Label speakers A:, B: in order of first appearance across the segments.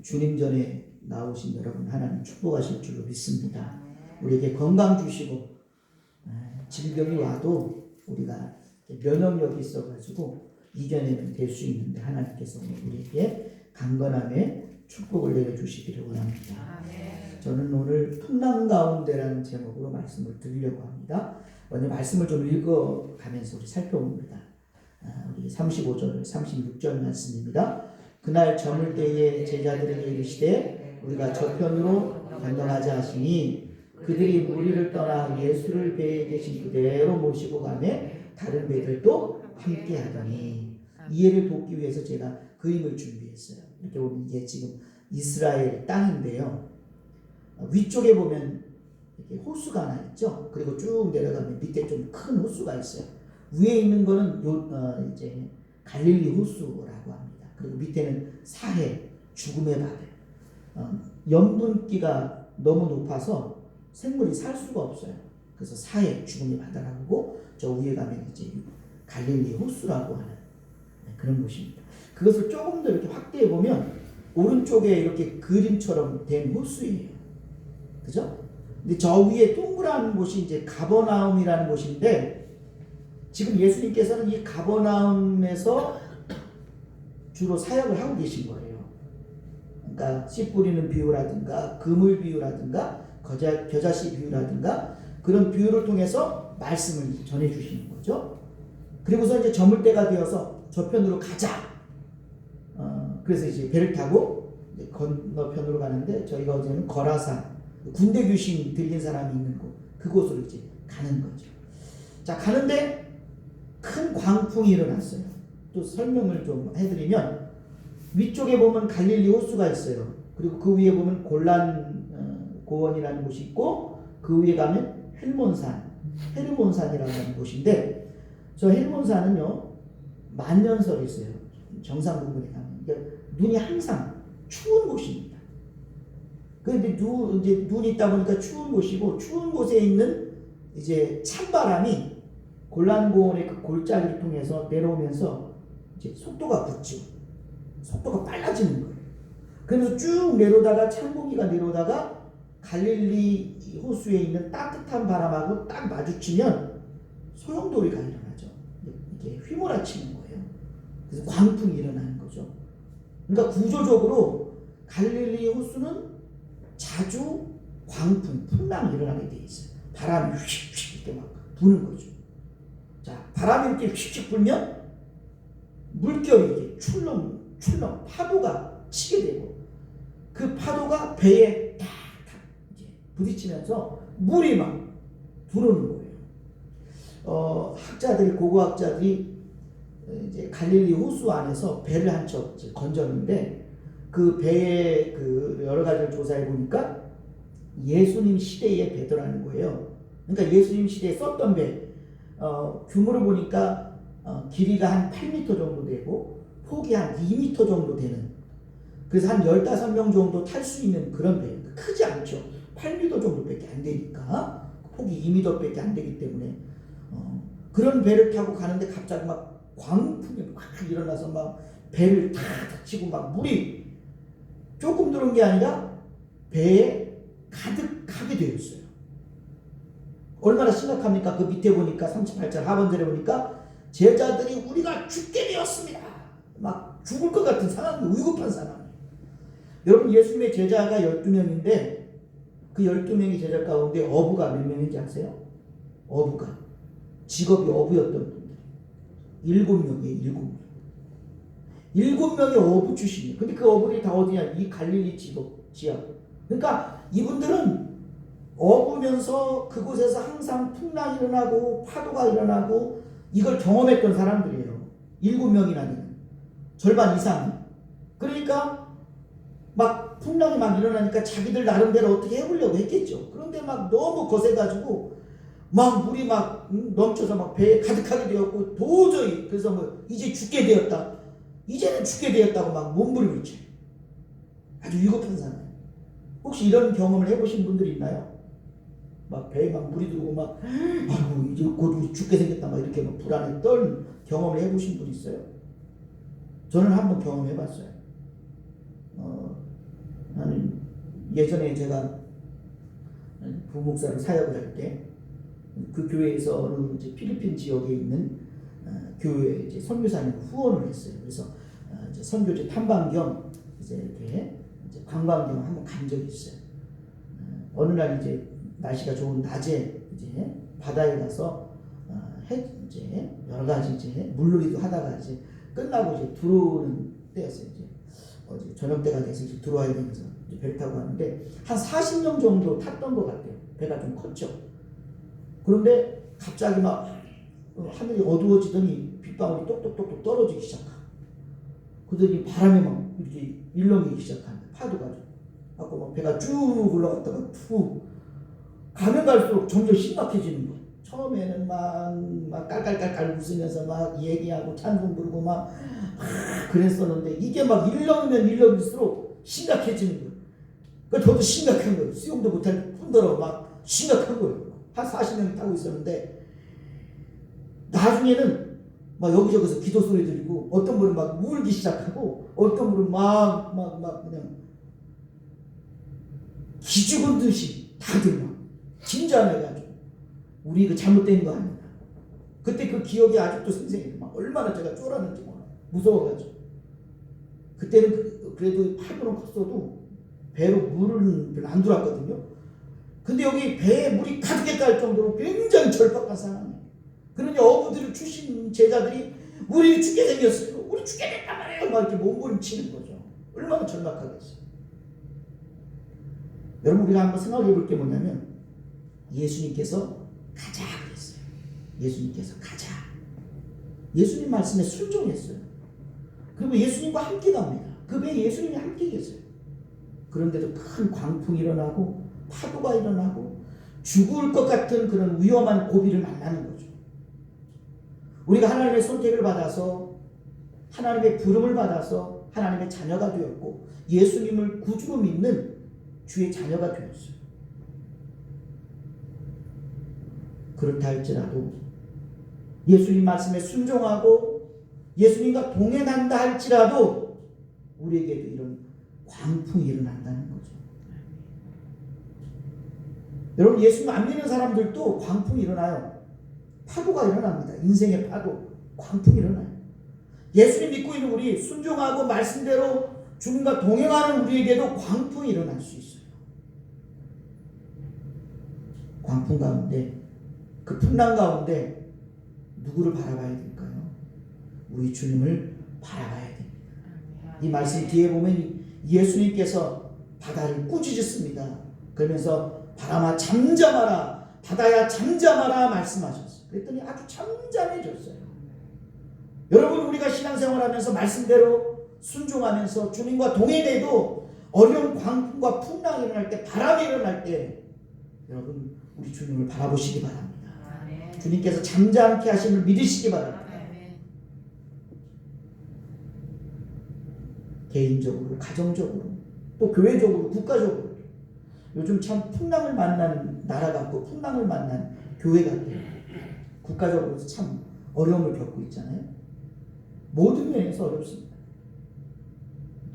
A: 주님 전에 나오신 여러분 하나님 축복하실 줄로 믿습니다. 우리에게 건강 주시고 질병이 와도 우리가 면역력이 있어가지고 이겨내면 될 수 있는데 하나님께서 우리에게 강건함에 축복을 내려주시기를 원합니다. 저는 오늘 풍랑 가운데라는 제목으로 말씀을 드리려고 합니다. 먼저 말씀을 좀 읽어가면서 우리 살펴봅니다. 우리 35절, 36절 말씀입니다. 그날 저물 때에 제자들에게 이르시되 우리가 저편으로 건너가자 하시니 그들이 무리를 떠나 예수를 배에 계신 그대로 모시고 가매 다른 배들도 함께 하더니 이해를 돕기 위해서 제가 그림을 준비했어요. 이렇게 보면 이게 지금 이스라엘 땅인데요. 위쪽에 보면 이렇게 호수가 하나 있죠. 그리고 쭉 내려가면 밑에 좀 큰 호수가 있어요. 위에 있는 거는 이제 갈릴리 호수라고 합니다. 그리고 밑에는 사해, 죽음의 바다. 염분기가 너무 높아서 생물이 살 수가 없어요. 그래서 사해, 죽음의 바다라고 하고 저 위에 가면 이제 갈릴리 호수라고 하는 그런 곳입니다. 그것을 조금 더 이렇게 확대해 보면 오른쪽에 이렇게 그림처럼 된 호수예요. 그죠? 근데 저 위에 동그란 곳이 이제 가버나움이라는 곳인데 지금 예수님께서는 이 가버나움에서 주로 사역을 하고 계신 거예요. 그러니까 씨 뿌리는 비유라든가 그물 비유라든가 겨자씨 비유라든가 그런 비유를 통해서 말씀을 전해 주시는 거죠. 그리고서 이제 저물 때가 되어서 저편으로 가자. 그래서 이제 배를 타고 이제 건너편으로 가는데 저희가 어제는 거라산 군대 귀신 들린 사람이 있는 곳 그곳으로 이제 가는 거죠. 자 가는데 큰 광풍이 일어났어요. 또 설명을 좀 해드리면 위쪽에 보면 갈릴리 호수가 있어요. 그리고 그 위에 보면 골란 고원이라는 곳이 있고 그 위에 가면 헬몬산이라고 하는 곳인데 저 헬몬산은요 만년설이 있어요. 정상 부분에 가면 그러니까 눈이 항상 추운 곳입니다. 그런데 이제 눈이 있다 보니까 추운 곳이고 추운 곳에 있는 이제 찬바람이 골란고원의 그 골짜기를 통해서 내려오면서 이제 속도가 붙죠. 속도가 빨라지는 거예요. 그래서 쭉 내려오다가 찬 공기가 내려오다가 갈릴리 호수에 있는 따뜻한 바람하고 딱 마주치면 소용돌이가 일어나죠. 이렇게 휘몰아치는 거예요. 그래서 광풍이 일어나는 거죠. 그러니까 구조적으로 갈릴리 호수는 자주 광풍, 풍랑이 일어나게 돼 있어요. 바람이 휙휙 이렇게 막 부는 거죠. 자, 바람이 이렇게 휙휙 불면 물결이 이렇게 출렁 파도가 치게 되고 그 파도가 배에 딱 이제 부딪히면서 물이 막 들어오는 거예요. 고고학자들이 이제 갈릴리 호수 안에서 배를 한 척 건졌는데 그 배의 그 여러 가지를 조사해 보니까 예수님 시대의 배더라는 거예요. 그러니까 예수님 시대에 썼던 배 규모를 보니까 길이가 한 8m 정도 되고 폭이 한 2m 정도 되는 그래서 한 15명 정도 탈 수 있는 그런 배 크지 않죠. 8m 정도밖에 안 되니까 폭이 2m밖에 안 되기 때문에 그런 배를 타고 가는데 갑자기 막 광풍이 막 일어나서 막 배를 다 닥치고 막 물이 조금 들어온 게 아니라 배에 가득하게 되었어요. 얼마나 심각합니까? 그 밑에 보니까 38절 하반절에 보니까 제자들이 우리가 죽게 되었습니다. 막 죽을 것 같은 상황이 위급한 상황. 여러분 예수님의 제자가 12명인데 그 12명의 제자 가운데 어부가 몇 명인지 아세요? 어부가 직업이 어부였던 분들 7명이에요. 7명의 어부 출신이에요. 근데 그 어부들이 다 어디냐? 이 갈릴리 지역. 그러니까 이분들은 어부면서 그곳에서 항상 풍랑이 일어나고 파도가 일어나고 이걸 경험했던 사람들이에요. 7명이나 되는 절반 이상. 그러니까 막 풍랑이 막 일어나니까 자기들 나름대로 어떻게 해보려고 했겠죠. 그런데 막 너무 거세가지고 막 물이 막 넘쳐서 막 배에 가득하게 되었고 도저히 그래서 뭐 이제 죽게 되었다. 이제는 죽게 되었다고 막 몸부림을 쳐요. 아주 위급한 상황. 혹시 이런 경험을 해보신 분들이 있나요? 막 배에 막 물이 들고 막 아이고 이제 곧 죽게 생겼다 막 이렇게 막 불안에 떨 경험을 해보신 분 있어요? 저는 한번 경험해봤어요. 예전에 제가 부목사로 사역을 할 때 그 교회에서 어느 이제 필리핀 지역에 있는 교회 이제 선교사님 후원을 했어요. 그래서 이제 선교지 탐방 겸 이제 이렇게 이제 관광 겸 한번 간 적이 있어요. 어느 날 이제 날씨가 좋은 낮에 이제 바다에 가서 이제 여러 가지 이제 물놀이도 하다가 이제 끝나고 이제 들어오는 때였어요. 이제 어제 저녁 때가 돼서 이제 들어와야 되면서 이제 배를 타고 왔는데 한 40명 정도 탔던 것 같아요. 배가 좀 컸죠. 그런데 갑자기 막 하늘이 어두워지더니 빗방울이 똑똑똑똑 떨어지기 시작하고 그러더니 바람이 막 이렇게 일렁이기 시작하는데 파도가 하고 막 배가 쭉 올라갔다가 툭 가면 갈수록 점점 심각해지는 거예요. 처음에는 막 깔깔깔깔 웃으면서 막 얘기하고 찬송 부르고 막 그랬었는데 이게 막 일렁이면 일렁일수록 심각해지는 거예요. 그러니까 저도 심각한 거예요. 수영도 못할 뿐더러 막 심각한 거예요. 한 40명이 타고 있었는데 나중에는 막 여기저기서 기도 소리 들리고 어떤 분은 막 울기 시작하고 어떤 분은 막 그냥 기죽은 듯이 다들 막 진지해가지고 우리 그 잘못된 거 아니야. 그때 그 기억이 아직도 생생해요. 막 얼마나 제가 쫄았는지 무서워가지고 그때는 그래도 파도는 컸어도 배로 물은 별로 안 들어왔거든요. 근데 여기 배에 물이 가득해 갈 정도로 굉장히 절박한 상황이에요. 그러니 어부들을 추신 제자들이 우리 죽게 생겼어요. 우리 죽게 됐단 말이에요. 막 이렇게 몸부림치는 거죠. 얼마나 절박하겠어요. 여러분 우리가 한번 생각해 볼 게 뭐냐면 예수님께서 가자 그랬어요. 예수님께서 가자. 예수님 말씀에 순종했어요. 그리고 예수님과 함께 갑니다. 그 배에 예수님이 함께 계세요. 그런데도 큰 광풍이 일어나고 파도가 일어나고 죽을 것 같은 그런 위험한 고비를 만나는 거죠. 우리가 하나님의 선택을 받아서 하나님의 부름을 받아서 하나님의 자녀가 되었고 예수님을 구주로 믿는 주의 자녀가 되었어요. 그렇다 할지라도 예수님 말씀에 순종하고 예수님과 동행한다 할지라도 우리에게도 이런 광풍이 일어난다는 거죠. 여러분 예수님 안 믿는 사람들도 광풍이 일어나요. 파도가 일어납니다. 인생의 파도, 광풍이 일어나요. 예수님 믿고 있는 우리 순종하고 말씀대로 주님과 동행하는 우리에게도 광풍이 일어날 수 있어요. 광풍 가운데 그 풍랑 가운데 누구를 바라봐야 될까요? 우리 주님을 바라봐야 됩니다. 이 말씀 뒤에 보면 예수님께서 바다를 꾸짖었습니다. 그러면서 바람아 잠잠하라 바다야 잠잠하라 말씀하셨어요. 그랬더니 아주 잠잠해졌어요. 여러분 우리가 신앙생활하면서 말씀대로 순종하면서 주님과 동행해도 어려운 광풍과 풍랑이 일어날 때 바람이 일어날 때 여러분 우리 주님을 바라보시기 바랍니다. 아멘. 주님께서 잠잠케 하심을 믿으시기 바랍니다. 아멘. 개인적으로 가정적으로 또 교회적으로 국가적으로 요즘 참 풍랑을 만난 나라 같고 풍랑을 만난 교회 같아요. 국가적으로 참 어려움을 겪고 있잖아요. 모든 면에서 어렵습니다.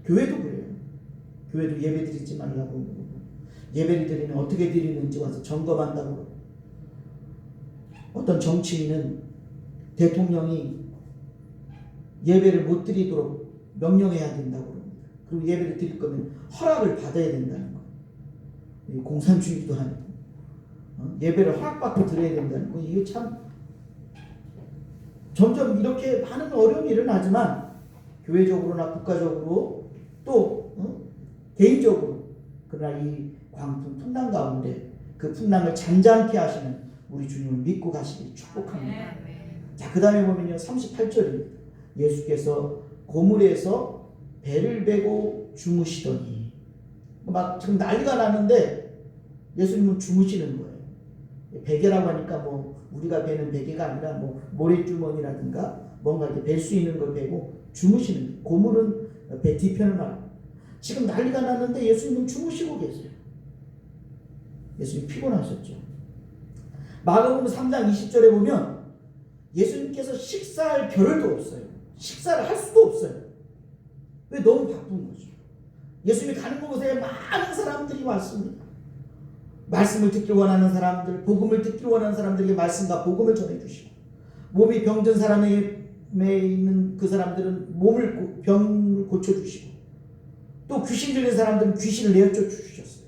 A: 교회도 그래요. 교회도 예배 드리지 말라고 그러고 예배를 드리면 어떻게 드리는지 와서 점검한다고 그러고 어떤 정치인은 대통령이 예배를 못 드리도록 명령해야 된다고 그럽니다. 그리고 예배를 드릴 거면 허락을 받아야 된다는 거예요. 공산주의도 아니고 예배를 허락받고 드려야 된다는 거예요. 이게 참 점점 이렇게 많은 어려움이 일어나지만 교회적으로나 국가적으로 또 개인적으로 그러나 이 광풍 풍랑 가운데 그 풍랑을 잠잠케 하시는 우리 주님을 믿고 가시길 축복합니다. 자, 그 다음에 보면요 38절입니다. 예수께서 고물에서 배를 베고 주무시더니 막 지금 난리가 나는데 예수님은 주무시는 거예요. 베개라고 하니까 뭐 우리가 베는 베개가 아니라 뭐 모래주머니라든가 뭔가 이렇게 벨 수 있는 걸 베고 주무시는 거예요. 고물은 배 뒤편을 말합니다. 지금 난리가 났는데 예수님은 주무시고 계세요. 예수님 피곤하셨죠. 마가복음 3장 20절에 보면 예수님께서 식사할 겨를도 없어요. 식사를 할 수도 없어요. 왜? 너무 바쁜 거죠. 예수님이 가는 곳에 많은 사람들이 왔습니다. 말씀을 듣기 원하는 사람들, 복음을 듣기 원하는 사람들에게 말씀과 복음을 전해주시고, 몸이 병든 사람에 있는 그 사람들은 병을 고쳐주시고, 또 귀신 들린 사람들은 귀신을 내어쫓아 주셨어요.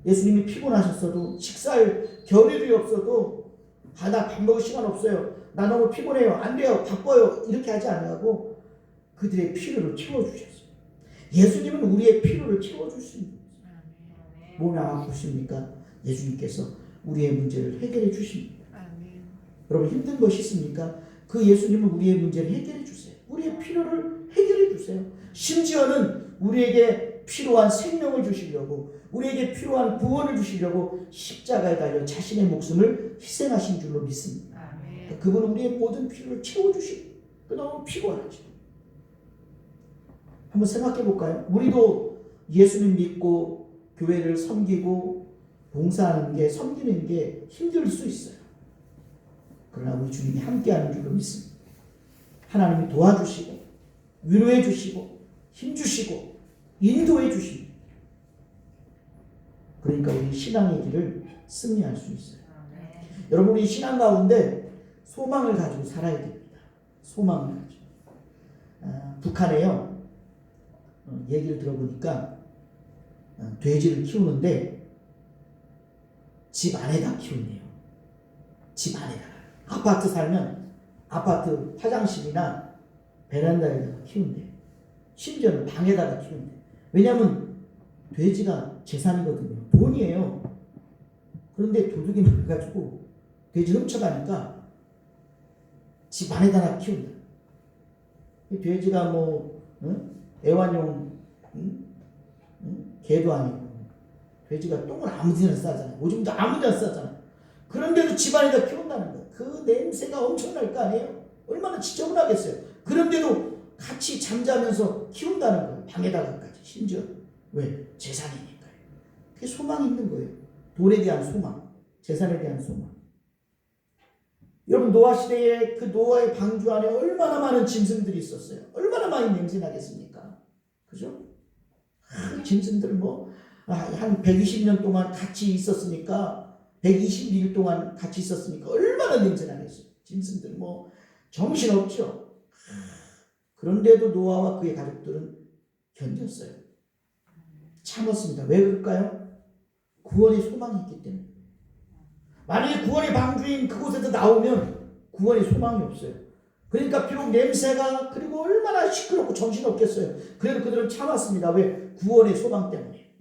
A: 예수님이 피곤하셨어도, 식사할 겨를이 없어도, 나 밥 먹을 시간 없어요, 나 너무 피곤해요, 안 돼요, 바빠요, 이렇게 하지 않으라고 그들의 필요를 채워주셨어요. 예수님은 우리의 필요를 채워줄 수 있는 거예요. 몸이 아프십니까? 예수님께서 우리의 문제를 해결해 주십니다. 여러분, 힘든 것이 있습니까? 그 예수님은 우리의 문제를 해결해 주세요. 우리의 필요를 해결해 주세요. 심지어는 우리에게 필요한 생명을 주시려고, 우리에게 필요한 구원을 주시려고 십자가에 달려 자신의 목숨을 희생하신 줄로 믿습니다. 그분은 우리의 모든 필요를 채워주시고, 너무 피곤하죠. 한번 생각해 볼까요? 우리도 예수님 믿고 교회를 섬기고 봉사하는 게, 섬기는 게 힘들 수 있어요. 그러나 우리 주님이 함께하는 줄로 믿습니다. 하나님이 도와주시고 위로해 주시고 힘주시고 인도해 주십니다. 그러니까 우리 신앙의 길을 승리할 수 있어요. 여러분, 우리 신앙 가운데 소망을 가지고 살아야 됩니다. 소망을 가지고. 북한에요, 얘기를 들어보니까 돼지를 키우는데 집 안에다 키운대요. 집 안에다가. 아파트 살면 아파트 화장실이나 베란다에다가 키운대. 심지어는 방에다가 키운대. 왜냐하면 돼지가 재산이거든요. 돈이에요. 그런데 도둑이 나가지고 돼지 훔쳐가니까 집 안에다가 키운다. 돼지가 애완용 개도 아니고, 돼지가 똥을 아무데나 싸잖아요. 오줌도 아무데나 싸잖아요. 그런데도 집안에다 키운다는 거예요. 그 냄새가 엄청날 거 아니에요? 얼마나 지저분하겠어요. 그런데도 같이 잠자면서 키운다는 거예요. 방에다가까지. 심지어. 왜? 재산이니까요. 그게 소망이 있는 거예요. 돈에 대한 소망, 재산에 대한 소망. 여러분, 노아 시대에 그 노아의 방주 안에 얼마나 많은 짐승들이 있었어요. 얼마나 많이 냄새 나겠습니까? 그죠? 짐승들 한 120년 동안 같이 있었으니까, 120일 동안 같이 있었으니까 얼마나 냄새 나겠어요. 짐승들 정신없죠. 그런데도 노아와 그의 가족들은 견뎠어요. 참았습니다. 왜 그럴까요? 구원의 소망이 있기 때문에. 만약에 구원의 방주인 그곳에서 나오면 구원의 소망이 없어요. 그러니까 비록 냄새가, 그리고 얼마나 시끄럽고 정신없겠어요. 그래도 그들은 참았습니다. 왜? 구원의 소망 때문에.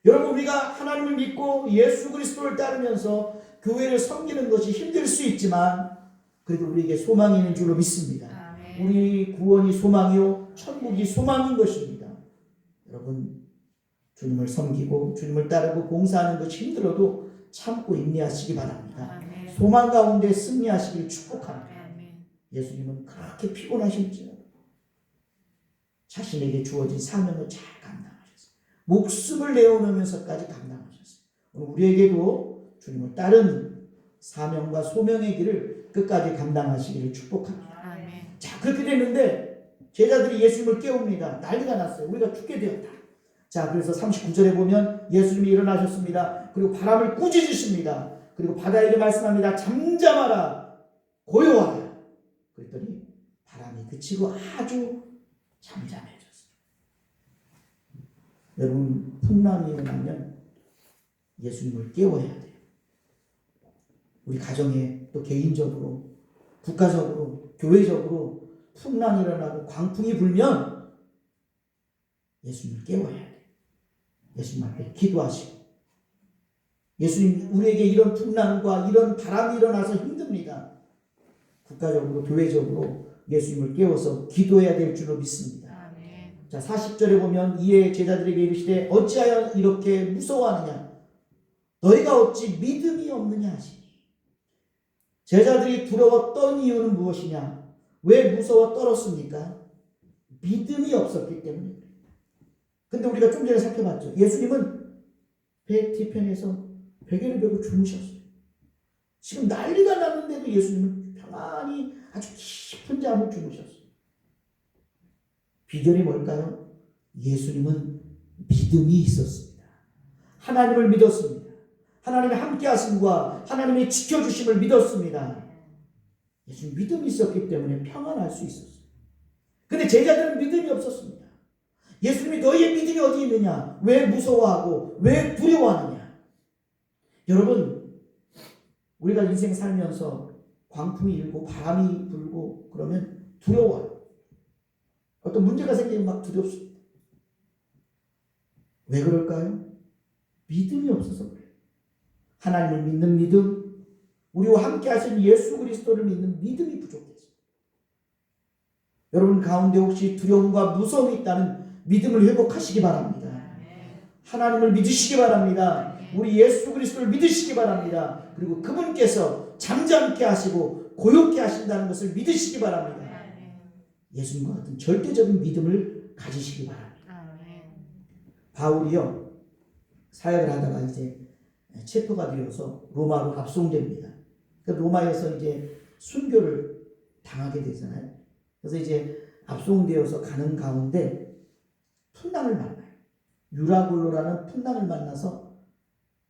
A: 여러분, 우리가 하나님을 믿고 예수 그리스도를 따르면서 교회를 섬기는 것이 힘들 수 있지만 그래도 우리에게 소망이 있는 줄로 믿습니다. 우리 구원이 소망이요 천국이 소망인 것입니다. 여러분, 주님을 섬기고 주님을 따르고 봉사하는 것이 힘들어도 참고 인내하시기 바랍니다. 소망 가운데 승리하시길 축복합니다. 예수님은 그렇게 피곤하실지라도 자신에게 주어진 사명을 잘 감당하셨어요. 목숨을 내어놓으면서까지 감당하셨어요. 오늘 우리에게도 주님을 따르는 사명과 소명의 길을 끝까지 감당하시기를 축복합니다. 자, 그렇게 됐는데 제자들이 예수님을 깨웁니다. 난리가 났어요. 우리가 죽게 되었다. 자, 그래서 39절에 보면 예수님이 일어나셨습니다. 그리고 바람을 꾸짖으십니다. 그리고 바다에게 말씀합니다. 잠잠하라, 고요하라. 그랬더니 바람이 그치고 아주 잠잠해졌어요. 여러분, 풍랑이 일어나면 예수님을 깨워야 돼요. 우리 가정에, 또 개인적으로, 국가적으로, 교회적으로 풍랑이 일어나고 광풍이 불면 예수님을 깨워야 돼요. 예수님 앞에 기도하시고. 예수님, 우리에게 이런 풍랑과 이런 바람이 일어나서 힘듭니다. 국가적으로, 교회적으로 예수님을 깨워서 기도해야 될 줄로 믿습니다. 자, 40절에 보면 이에 제자들에게 이르시되 어찌하여 이렇게 무서워하느냐? 너희가 어찌 믿음이 없느냐 하시니. 제자들이 두려워 떤 이유는 무엇이냐? 왜 무서워 떨었습니까? 믿음이 없었기 때문에. 근데 우리가 좀 전에 살펴봤죠. 예수님은 배 뒤편에서 베개를 베고 주무셨어요. 지금 난리가 났는데도 예수님은 평안히 아주 깊은 잠을 주무셨어요. 비결이 뭘까요? 예수님은 믿음이 있었습니다. 하나님을 믿었습니다. 하나님의 함께 하심과 하나님의 지켜주심을 믿었습니다. 예수님 믿음이 있었기 때문에 평안할 수 있었어요. 근데 제자들은 믿음이 없었습니다. 예수님이 너희의 믿음이 어디 있느냐? 왜 무서워하고 왜 두려워하느냐? 여러분, 우리가 인생 살면서 광풍이 일고 바람이 불고 그러면 두려워요. 어떤 문제가 생기면 막 두렵습니다. 왜 그럴까요? 믿음이 없어서 그래요. 하나님을 믿는 믿음, 우리와 함께 하신 예수 그리스도를 믿는 믿음이 부족해서. 여러분 가운데 혹시 두려움과 무서움이 있다는 믿음을 회복하시기 바랍니다. 하나님을 믿으시기 바랍니다. 우리 예수 그리스도를 믿으시기 바랍니다. 그리고 그분께서 잠잠케 하시고 고요케 하신다는 것을 믿으시기 바랍니다. 예수님과 같은 절대적인 믿음을 가지시기 바랍니다. 바울이요, 사역을 하다가 이제 체포가 되어서 로마로 압송됩니다. 로마에서 이제 순교를 당하게 되잖아요. 그래서 이제 압송되어서 가는 가운데 풍랑을 만나요. 유라굴로라는 풍랑을 만나서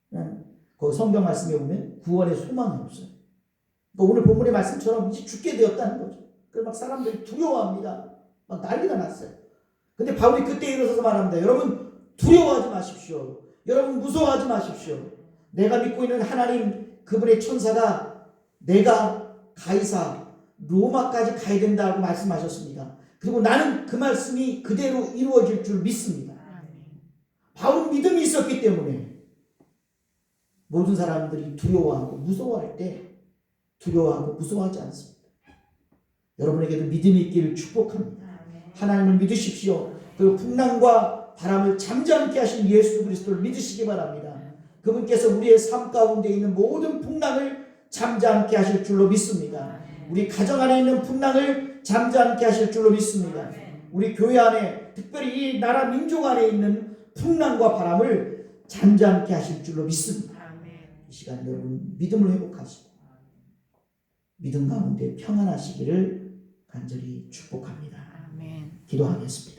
A: 그냥 그 성경 말씀에 보면 구원의 소망이 없어요. 그러니까 오늘 본문의 말씀처럼 이제 죽게 되었다는 거죠. 그래서 막 사람들이 두려워합니다. 막 난리가 났어요. 근데 바울이 그때 일어서서 말합니다. 여러분 두려워하지 마십시오. 여러분 무서워하지 마십시오. 내가 믿고 있는 하나님 그분의 천사가 내가 가이사 로마까지 가야 된다고 말씀하셨습니다. 그리고 나는 그 말씀이 그대로 이루어질 줄 믿습니다. 바울은 믿음이 있었기 때문에 모든 사람들이 두려워하고 무서워할 때 두려워하고 무서워하지 않습니다. 여러분에게도 믿음이 있기를 축복합니다. 하나님을 믿으십시오. 그리고 풍랑과 바람을 잠잠케 하신 예수 그리스도를 믿으시기 바랍니다. 그분께서 우리의 삶 가운데 있는 모든 풍랑을 잠잠케 하실 줄로 믿습니다. 우리 가정 안에 있는 풍랑을 잠잠케 하실 줄로 믿습니다. 우리 교회 안에, 특별히 이 나라 민족 안에 있는 풍랑과 바람을 잠잠케 하실 줄로 믿습니다. 이 시간 여러분 믿음을 회복하시고 믿음 가운데 평안하시기를 간절히 축복합니다. 기도하겠습니다.